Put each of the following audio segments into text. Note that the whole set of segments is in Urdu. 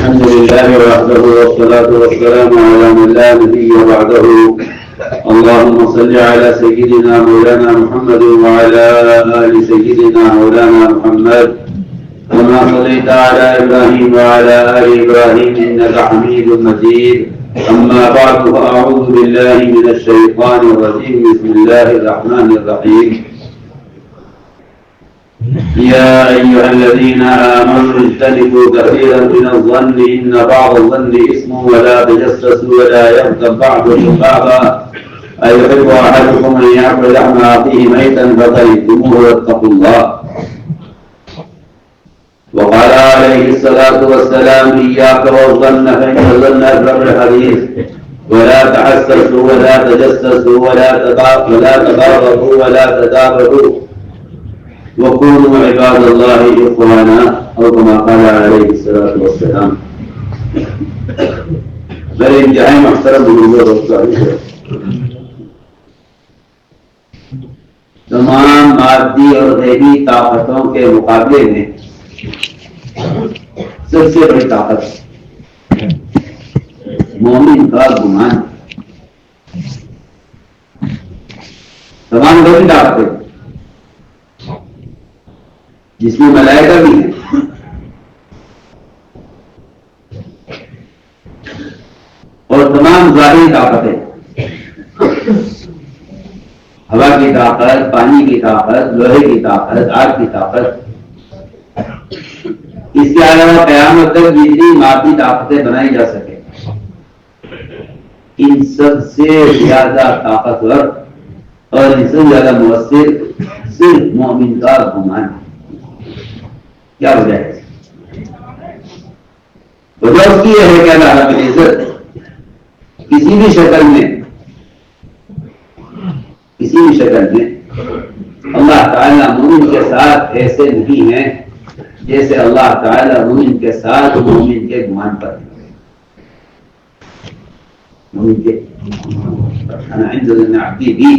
الحمد لله وحده والصلاة والسلام على من لا نبي بعده. اللهم صل على سيدنا مولانا محمد وعلى آل سيدنا مولانا محمد كما صليت على إبراهيم وعلى آل إبراهيم إنك حميد مجيد. أما بعد فأعوذ بالله من الشيطان الرجيم. بسم الله الرحمن الرحيم. يا أيها الذين آمنوا اجتنبوا كثيرا من الظن إن بعض الظن إثم ولا تجسسوا ولا يغتب بعضكم بعضا أيحب أحدكم أن يأكل لحم أخيه ميتا فكرهتموه واتقوا الله. وقال عليه الصلاة والسلام إياك والظن فإن الظن أكذب الحديث ولا تحسسوا ولا تجسسوا ولا تباغضوا ولا تدابروا وكونوا عباد الله إخوانا أو كما قال عليه الصلاة والسلام. میرے انتہائی محترم بزرگوں دوستوں، تمام مادی اور غیبی طاقتوں کے مقابلے میں سب سے بڑی طاقت مومن کا گمان. تمام غیبی طاقتیں جس میں ملائکہ بھی ہیں اور تمام ظاہری طاقتیں، ہوا کی طاقت، پانی کی طاقت، لوہے کی طاقت، آگ کی طاقت، اس کے علاوہ قیامت تک جتنی مادی طاقتیں بنائی جا سکے، ان سب سے زیادہ طاقتور اور ان سے زیادہ مؤثر صرف مومن کا گمان ہے. کیا وجہ ہے؟ وجہ اس کی یہ ہے کہ اللہ رب العزت کسی بھی شکل میں اللہ تعالیٰ مومن کے ساتھ ایسے نہیں ہیں جیسے اللہ تعالیٰ مومن کے ساتھ مومن کے گمان پر ہے. مومن کے انا عند ظن عبدی بھی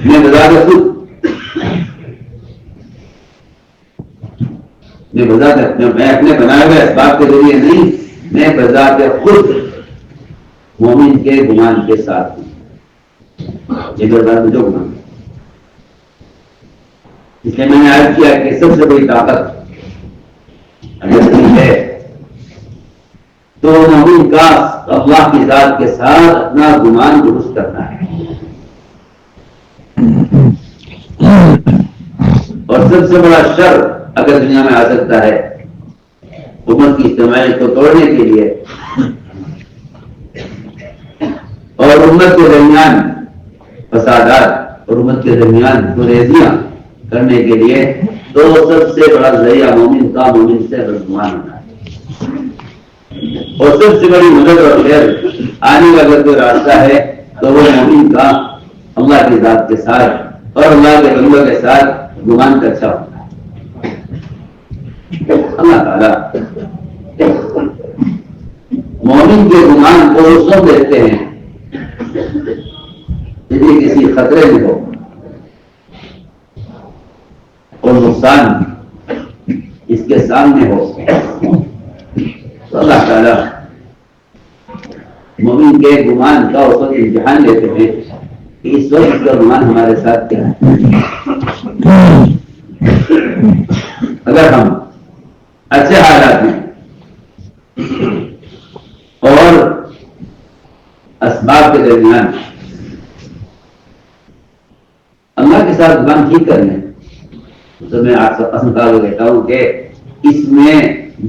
میں بذات خود میں اپنے بنائے ہوئے اسباب کے ذریعے نہیں، میں بذات خود مومن کے گمان کے ساتھ ہوں. یہ بذات جو گمان، اس لیے میں نے عرض کیا کہ سب سے بڑی طاقت اگر ہے تو مومن کا اللہ کی ذات کے ساتھ اپنا گمان درست کرنا ہے. اور سب سے بڑا شر اگر دنیا میں آ سکتا ہے امت کی اجتماعیت کو توڑنے کے لیے اور امت کے درمیان فسادات اور امت کے درمیان گریزیاں کرنے کے لیے، تو سب سے بڑا ذریعہ مومن سے بدگمان ہونا ہے. اور سب سے بڑی مدد اور خیر آنے کا اگر کوئی راستہ ہے تو وہ مومن کا اللہ کی ذات کے ساتھ اور اللہ کے بندوں کے ساتھ گمان کا اچھا ہوتا ہے. اللہ تعالیٰ مومن کے گمان کو سب دیکھتے ہیں یدی کسی خطرے میں ہو اور نقصان اس کے سامنے ہو تو اللہ تعالیٰ مومن کے گمان کا اس وقت امتحان لیتے ہیں کہ اس وقت اس کا گمان ہمارے ساتھ کیا ہے. اگر ہم اچھے حالات میں اور اسباب کے درمیان اللہ کے ساتھ گمان ٹھیک کر لیں تو میں آپ سے پسند کر دیتا ہوں کہ اس میں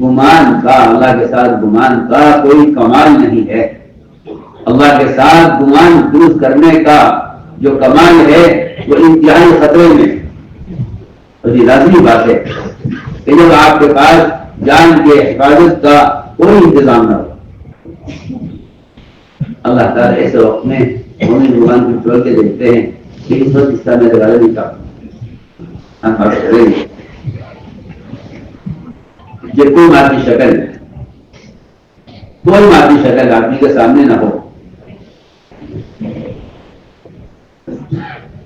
گمان کا، اللہ کے ساتھ گمان کا کوئی کمال نہیں ہے. اللہ کے ساتھ گمان درست کرنے کا جو کمال ہے وہ انتہائی خطرے میں. اور یہ لازمی بات ہے کہ جب آپ کے پاس جان کے حفاظت کا کوئی انتظام نہ ہو، اللہ تعالیٰ ایسے وقت میں مومن گمان کو چھوڑ کے دیکھتے ہیں کہ اس وقت اس کا میں دگاڑے نہیں کا ہم فرض کریں گے. یہ کوئی مادی شکل آدمی کے سامنے نہ ہو.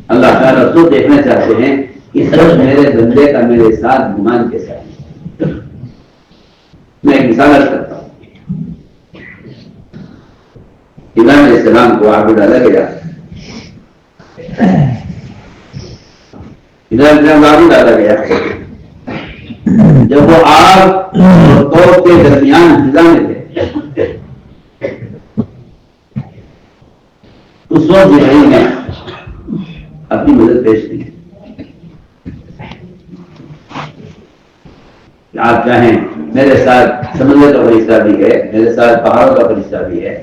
اللہ تعالیٰ تو دیکھنا چاہتے ہیں اس وقت میرے بندے کا میرے ساتھ گمان کے ساتھ. میں ایک مثال عرض کرتا ہوں. ابراہیم علیہ السلام کو آگ میں ڈالا گیا. ابراہیم علیہ السلام آگ میں ڈالا گیا. جب وہ آگ اور توپ کے درمیان فضا میں تھے اس وقت جبرائیل نے اپنی مدد پیش کی. آپ چاہیں میرے ساتھ سمندر کا فرشتہ بھی ہے, میرے ساتھ پہاڑوں کا فرشتہ بھی ہے,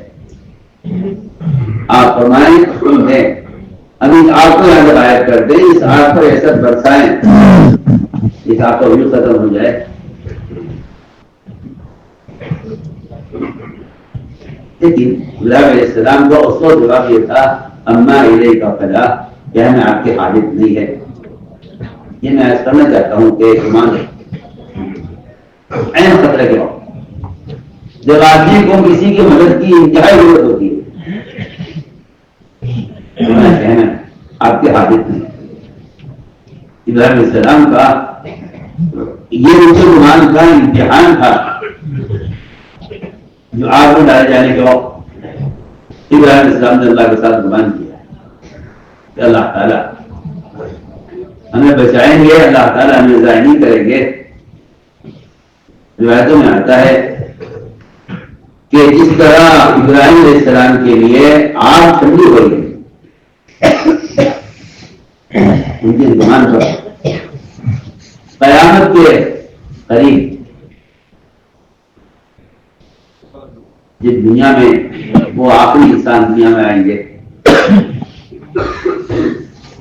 آپ فرمائیں انہیں ابھی آگ کو یہاں غائب کر دیں, اس آگ پر ایسا برسائیں اس آگ کا وجود ختم ہو جائے. لیکن ابراہیم علیہ السلام کو اس وقت جواب یہ تھا اما الیک فلا, کہ ہمیں آپ کی حاجت نہیں ہے. یہ میں ایسا کرنا چاہتا ہوں کہ ایمان اہم خطرے کے وقت جب آدمی کو کسی کی مدد کی انتہائی ضرورت ہوتی ہے کہنا آپ کی حاجت نہیں. ابراہیم علیہ السلام کا یہ مسلمان کا امتحان تھا جو آگ میں ڈالے جانے کے وقت ابراہیم علیہ السلام نے اللہ کے ساتھ گمان کیا کہ اللہ تعالیٰ ہمیں بچائیں گے, اللہ تعالیٰ ہمیں ضائع نہیں کریں گے. روایتوں میں آتا ہے کہ جس طرح ابراہیم علیہ السلام کے لیے آگ ٹھنڈی ہو گئی ان کی زبان پر قیامت کے قریب جس دنیا میں وہ آخری انسان دنیا میں آئیں گے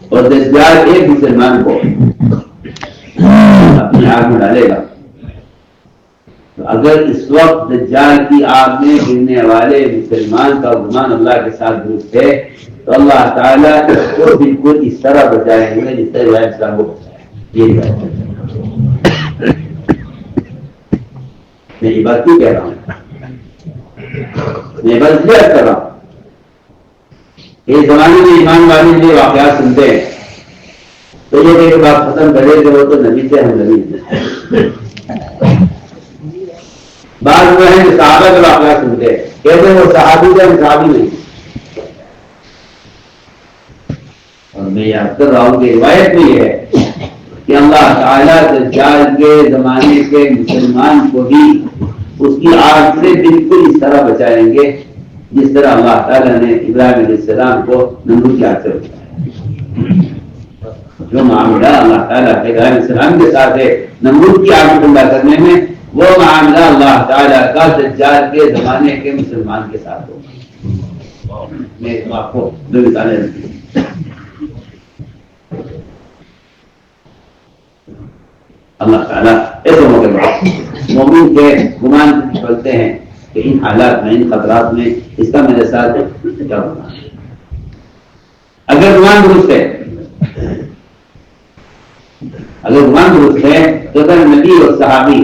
اور دجال ایک مسلمان کو اپنی آگ میں ڈالے گا, تو اگر اس وقت دجال کی آگ میں گرنے والے مسلمان کا گمان اللہ کے ساتھ درست ہے تو اللہ تعالیٰ اس کو بالکل اس طرح بچائیں گے جس طرح ابراہیم السلام کو بچایا. یہ میں یہ بات کیوں کہہ رہا ہوں, میں بس یہ کر رہا ہوں اس زمانے میں ایمان والے جو واقعات سنتے ہیں تو یہ ایک بات ختم کرے کہ وہ تو نبی سے ہم نبی ہیں. بعض وہ ہیں صحابہ کے واقعات سنتے ہیں کہتے ہیں وہ صحابی سے ہم صحابی نہیں. اور میں یاد کر رہا ہوں کہ روایت میں یہ ہے کہ اللہ تعالیٰ دجال کے زمانے کے مسلمان کو بھی اس کی آگ سے بالکل اس طرح بچائیں گے جس طرح اللہ تعالیٰ نے ابراہیم علیہ السلام کو نمرود کی آگ سے بچایا. جو معاملہ اللہ تعالیٰ کے ابراہیم علیہ السلام کے ساتھ ہے نمرود کی آگ ٹھنڈا کرنے میں, وہ معاملہ اللہ تعالیٰ کا دجال کے زمانے کے مسلمان کے ساتھ ہوگا. میں آپ کو دو مثالیں رکھتی ہوں. اللہ تعالیٰ ایسے موقع پر مومن کے گمان کرتے ہیں کہ ان حالات میں ان خطرات میں اس کا میرے ساتھ کیا ہوگا. اگر گمان درست ہے تو اگر نبی اور صحابی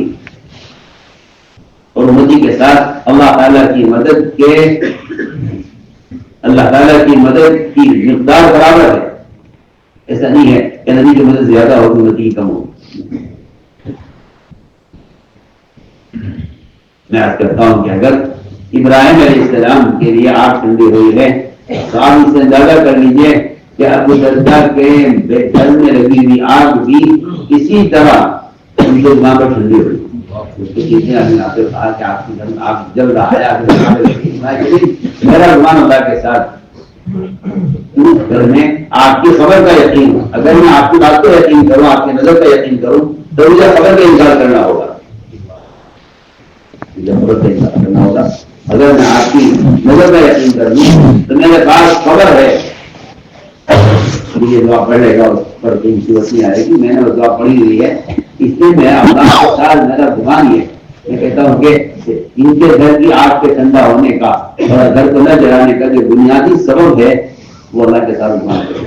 اور امتی کے ساتھ اللہ تعالیٰ کی مدد کی مقدار برابر ہے. ایسا نہیں ہے کہ نبی کی مدد زیادہ ہوگی امتی کم ہوگی. میں عرض کرتا ہوں کہ اگر ابراہیم علیہ السلام کے لیے آگ ٹھنڈی ہوئی ہے تو آپ اس سے اندازہ کر لیجئے کہ ابو دردہ کے گھر میں لگی ہوئی آگ بھی اسی طرح ان کے وہاں پر ٹھنڈی ہوئی. کتنے آدمی آپ سے کہا کہ آپ کے گھر میں آگ جل رہا ہے, میرا گمان اللہ کے ساتھ گھر میں آپ کی خبر کا یقین, اگر میں آپ کی بات کو یقین کروں, آپ کی نظر کا یقین کروں تو مجھے خبر کا انکار کرنا ہوگا. اگر میں آپ کی نظر کا یقین کر لوں تو میرے پاس خبر ہے, یہ دعا پڑھ لے گا اس پر کوئی مصیبت نہیں آئے گی. میں نے وہ دعا پڑھی ہوئی ہے, اس لیے میں اللہ کے ساتھ میرا گمان یہ میں کہتا ہوں کہ ان کے گھر کی آگ کے ٹھنڈا ہونے کا اور گھر کو نہ جلانے کا جو بنیادی سبب ہے وہ اللہ کے ساتھ گمان کرے.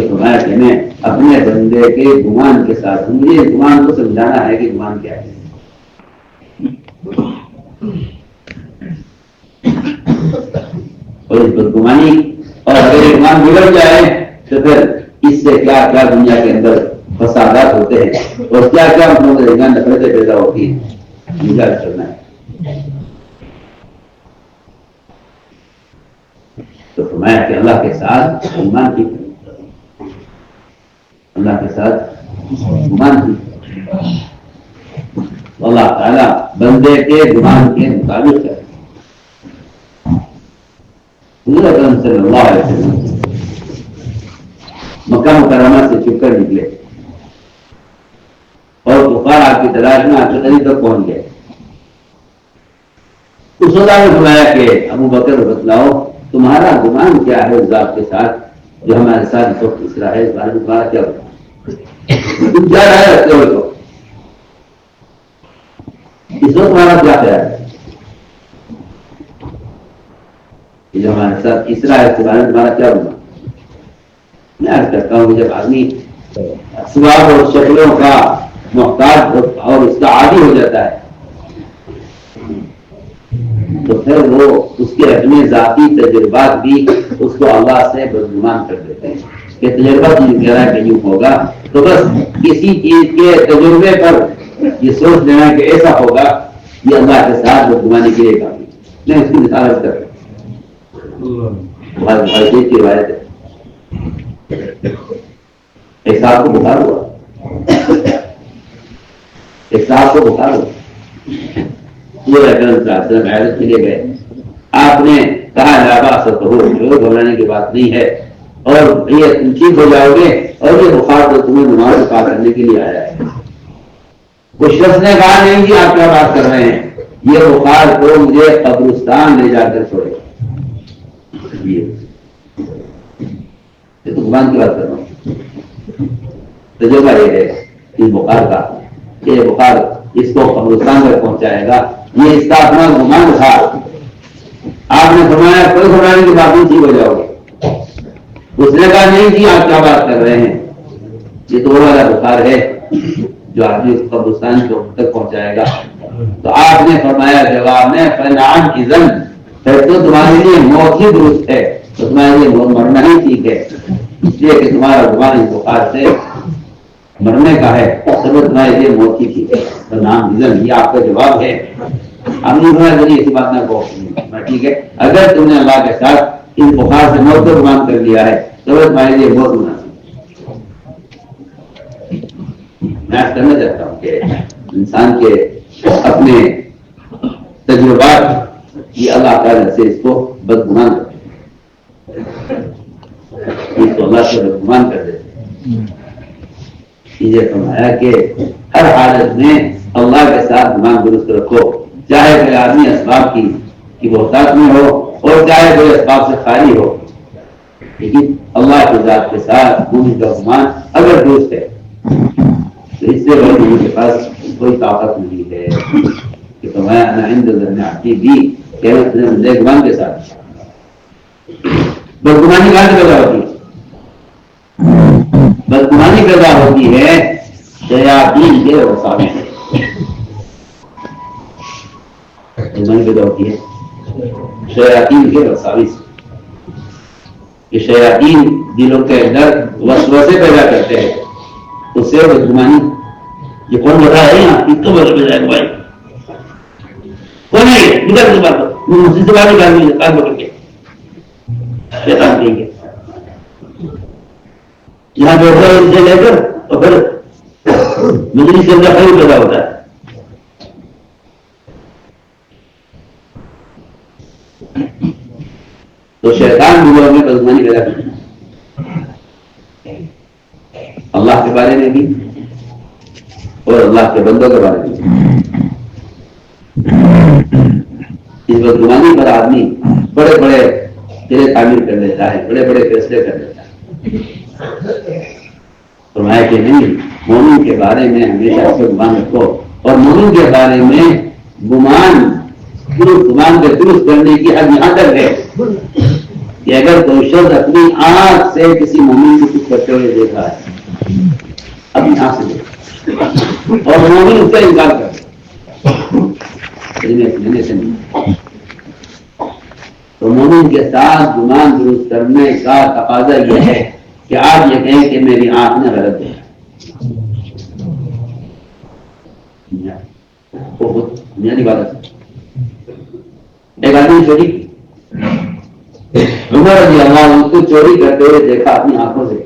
فرمایا کہ میں اپنے بندے کے گمان کے ساتھ ہوں. مجھے گمان کو سمجھانا ہے کہ گمان کیا ہے. اور اس بدگمانی اور اگر گمان بگڑ جائے تو پھر اس سے کیا کیا دنیا کے اندر فسادات ہوتے ہیں اور کیا کیا ہم لوگ درمیان نفرتیں پیدا ہوتی ہیں، یاد کرنا ہے۔ تو فرمایا کہ اللہ کے ساتھ ایمان کی، اللہ کے ساتھ گمان کی، اللہ تعالیٰ بندے کے گمان کے مطابق ہے۔ حضور اکرم صلی اللہ علیہ وسلم مکہ مکرمہ سے چھپ کر نکلے اور کفار آپ کی تلاش میں آپ کے قریب تک پہنچ گئے۔ اس وقت نے فرمایا کہ ابو بکر بتلاؤ تمہارا گمان کیا ہے اس ذات کے ساتھ جو ہمارے ساتھ اس وقت اسرا ہے، اس بارے میں تمہارا کیا ہوگا؟ تم کیا رائے رکھتے ہو اس وقت تمہارا کیا خیال ہے کہ جو ہمارے ساتھ اسرا ہے اس کے بارے میں تمہارا کیا ہوگا؟ میں عرض کرتا ہوں کہ جب آدمی اسباب اور شکلوں کا محتاج اور اس کا عادی ہو جاتا ہے تو پھر وہ اس کے اپنے ذاتی تجربات بھی اس کو اللہ سے بدگمان کر دیتے ہیں کہ تجربہ تو کہہ رہا ہے کہ یوں ہوگا، تو بس کسی چیز کے تجربے پر یہ سوچ لینا کہ ایسا ہوگا، یہ اللہ کے ساتھ بدگمانی کے لیے کافی۔ میں اس کی مثال کر کی روایت ہے، ایک صاحب کو بخار ہوا، ایک صاحب کو بخار ہوا، عیادت کے لیے گئے، آپ نے کہا گھبرانے کی بات نہیں ہے اور یہ تم ٹھیک ہو جاؤ گے اور یہ بخار تو تمہیں نماز پا کرنے کے لیے آیا ہے۔ اس شخص نے کہا نہیں جی آپ کیا بات کر رہے ہیں، یہ بخار کو مجھے قبرستان لے جا کر چھوڑے، یہ تو زبان کی بات کر رہا ہوں۔ تجربہ یہ ہے اس بخار کا کہ یہ بخار اس کو قبرستان میں پہنچائے گا، یہ اس کا اپنا گمان تھا۔ آپ نے فرمایا کوئی گھبرانے کی بات نہیں، ٹھیک ہو جاؤ گے۔ اس نے کہا نہیں جی آپ کیا بات کر رہے ہیں، یہ تو وہ والا بخار ہے جو آدمی اس قبرستان کو تک پہنچائے گا۔ تو آپ نے فرمایا جواب میں فنعم اذن، پھر تو تمہارے لیے موت ہی درست ہے، تو تمہارے لیے مرنا ہی ٹھیک ہے، اس لیے کہ تمہارا گمان اس بخار سے مرنے کا ہے، تو تمہارے لیے موت ہی ٹھیک ہے۔ فنعم اذن، یہ آپ کا جواب ہے۔ ہم نے ایسی بات نہ کہو، ٹھیک ہے اگر تم نے اللہ کے ساتھ اس بخار سے موت کو گمان کر لیا ہے تو تمہارے لیے بہت مناسب۔ میں کرنا چاہتا ہوں کہ انسان کے اپنے تجربات یہ اللہ تعالیٰ سے اس کو بدگمان کرتے ہیں، اس کو اللہ سے بدگمان کر دیتے ہیں۔ یہ فرمایا کہ ہر حالت میں اللہ کے ساتھ گمان درست رکھو، چاہے کوئی آدمی اسباب کی بہتات میں ہو اور چاہے کوئی اسباب سے خالی ہو، لیکن اللہ کی ذات کے ساتھ مومن کا گمان اگر درست ہے تو اس سے مومن کے پاس کوئی طاقت نہیں ہے کہ تمہیں انا عند ظن عبدی بھی کہ میں گمان کے ساتھ بدگمانی کہاں سے پیدا ہوتی ہے؟ بدگمانی پیدا ہوتی ہے شیاطین کے وساوس سے۔ بدگمانی پیدا ہوتی ہے شیاطین کے وساوس سے۔ یہ شیاطین دلوں کے اندر وسوسے پیدا کرتے ہیں، اس سے بدگمانی۔ یہ کون بتا رہے ہیں یہاں کس کو بدل جائے گا بھائی؟ کون ہے یہ؟ ادھر سے بات مسجد سے باہر نکال کام پکڑ کے شیطان کہیں گے یہاں بیٹھا ہے اسے لے کر اور پھر مجلس کے اندر خیر پیدا ہوتا ہے۔ تو شیطان دلوں میں بدگمانی پیدا کرتا ہے، اللہ کے بارے میں بھی اور اللہ کے بندوں کے بارے میں۔ اس بدگمانی پر آدمی بڑے بڑے قلعے تعمیر کر لیتا ہے، بڑے بڑے فیصلے کر لیتا ہے۔ فرمایا کہ نہیں، مومن کے بارے میں ہمیشہ اس کو گمان رکھو، اور مومن کے بارے میں گمان کے درست کرنے کی حد یہاں تک ہے کہ اگر کوئی شخص اپنی آنکھ سے کسی مومن کو کچھ کرتے ہوئے دیکھا ہے، اپنی آنکھ سے دیکھا اور مومن اس کا انکار کرے تو مومن کے ساتھ گمان درست کرنے کا تقاضا یہ ہے کہ آپ یہ کہیں کہ میری آنکھ نے غلط ہے، بہت بنیادی بات ہے. ایک آدمی چوری کی، عمر رضی اللہ عنہ کو چوری کرتے ہوئے دیکھا اپنی آنکھوں سے،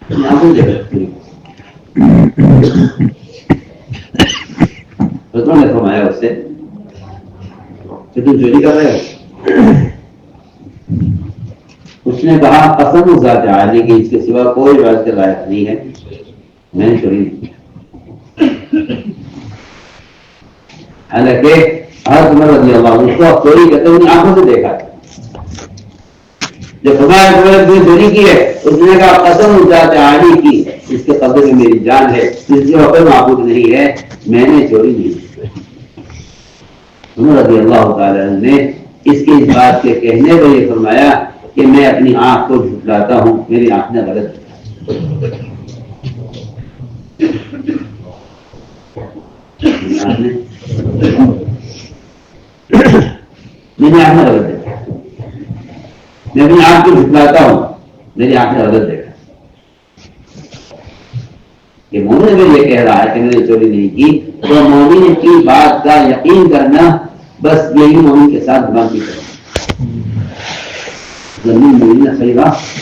اپنی آنکھوں سے حضرت نے فرمایا اس سے کہ تم چوری کر رہے ہو؟ اس نے کہا قسم ذات عالی کی اس کے سوا کوئی عبادت کے لائق نہیں ہے، میں نے چوری نہیں. حالانکہ حضرت عمر رضی اللہ عنہ کو چوری کرتے ہوئے آنکھوں سے دیکھا. جب فرمایا تم نے چوری کی ہے، اس نے کہا قسم ذات عالی کی اس کے قبضے میں میری جان ہے، جس کے وقت معبود نہیں ہے، میں نے چوری نہیں کی. عمر رضی اللہ تعالی عنہ نے اس کی اس بات کے کہنے پر یہ فرمایا کہ میں اپنی آنکھ کو جھٹلاتا ہوں، میری آنکھ نے غلط دیکھا، میں اپنی آنکھ کو جھٹلاتا ہوں، میری آنکھ نے غلط دیکھا. کہ مومن میں یہ کہہ رہا ہے کہ میں نے چوری نہیں کی، تو مومن کی بات کا یقین کرنا بس یہی مومن کے ساتھ گناہ کی طرح. زمین مومن صحیح بات